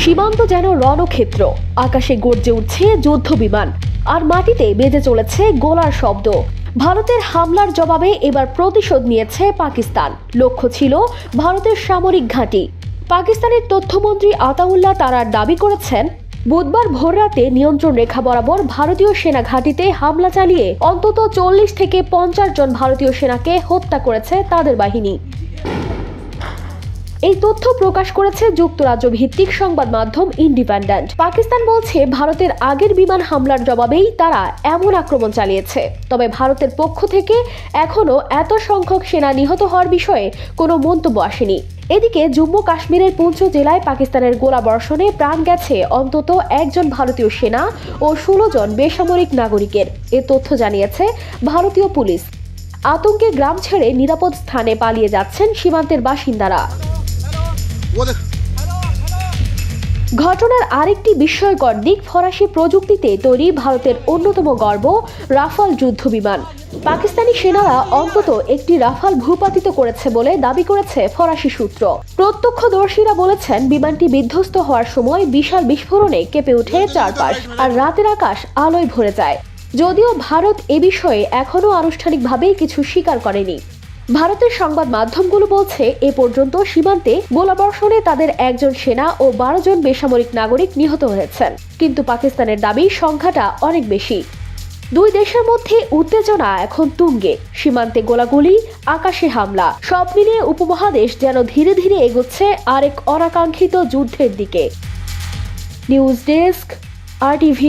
সীমান্ত যেন রণক্ষেত্র, আকাশে গর্জে উঠছে যুদ্ধ বিমান, আর মাটিতে বেজে চলেছে গোলার শব্দ। ভারতের হামলার জবাবে এবার প্রতিশোধ নিয়েছে পাকিস্তান। লক্ষ্য ছিল ভারতের সামরিক ঘাঁটি। পাকিস্তানের তথ্যমন্ত্রী আতাউল্লাহ তারার দাবি করেছেন, বুধবার ভোররাতে নিয়ন্ত্রণ রেখা বরাবর ভারতীয় সেনা ঘাঁটিতে হামলা চালিয়ে অন্তত 40 থেকে 50 জন ভারতীয় সেনাকে হত্যা করেছে তাদের বাহিনী। এই তথ্য প্রকাশ করেছে যুক্তরাজ্য ভিত্তিক সংবাদ মাধ্যম ইন্ডিপেন্ডেন্ট। পাকিস্তান বলছে, ভারতের আগের বিমান হামলার জবাবেই তারা এমন আক্রমণ চালিয়েছে। তবে ভারতের পক্ষ থেকে এখনও এত সংখ্যক সেনা নিহত হওয়ার বিষয়ে কোনো মন্তব্য আসেনি। এদিকে জম্মু কাশ্মীরের পুঞ্চ জেলায় পাকিস্তানের গোলাবর্ষণে প্রাণ গেছে অন্তত 1 জন ভারতীয় সেনা ও 16 জন বেসামরিক নাগরিকের। এ তথ্য জানিয়েছে ভারতীয় পুলিশ। আতঙ্কে গ্রাম ছেড়ে নিরাপদ স্থানে পালিয়ে যাচ্ছেন সীমান্তের বাসিন্দারা। ঘটনার আরেকটি বিস্ময়কর দিক, ফরাসি প্রযুক্তিতে তৈরি ভারতের অন্যতম গর্ব রাফাল যুদ্ধ বিমান। পাকিস্তানি সেনারা অন্তত একটি রাফাল ভূপাতিত করেছে বলে দাবি করেছে ফরাসি সূত্র। প্রত্যক্ষদর্শীরা বলেছেন, বিমানটি বিধ্বস্ত হওয়ার সময় বিশাল বিস্ফোরণে কেঁপে ওঠে চারপাশ, আর রাতের আকাশ আলোয় ভরে যায়। যদিও ভারত এ বিষয়ে এখনও আনুষ্ঠানিকভাবে কিছু স্বীকার করেনি। ভারতের সংবাদ মাধ্যমগুলো বলছে, এ পর্যন্ত সীমান্তে গোলাবর্ষণে তাদের 1 জন সেনা ও 12 জন বেসামরিক নাগরিক নিহত হয়েছেন। কিন্তু পাকিস্তানের দাবি সংখ্যাটা অনেক বেশি। দুই দেশের মধ্যে উত্তেজনা এখন তুঙ্গে। সীমান্তে গোলাগুলি, আকাশে হামলা, সব মিলিয়ে উপমহাদেশ যেন ধীরে ধীরে এগোচ্ছে আরেক অনাকাঙ্ক্ষিত যুদ্ধের দিকে। News desk, RTV।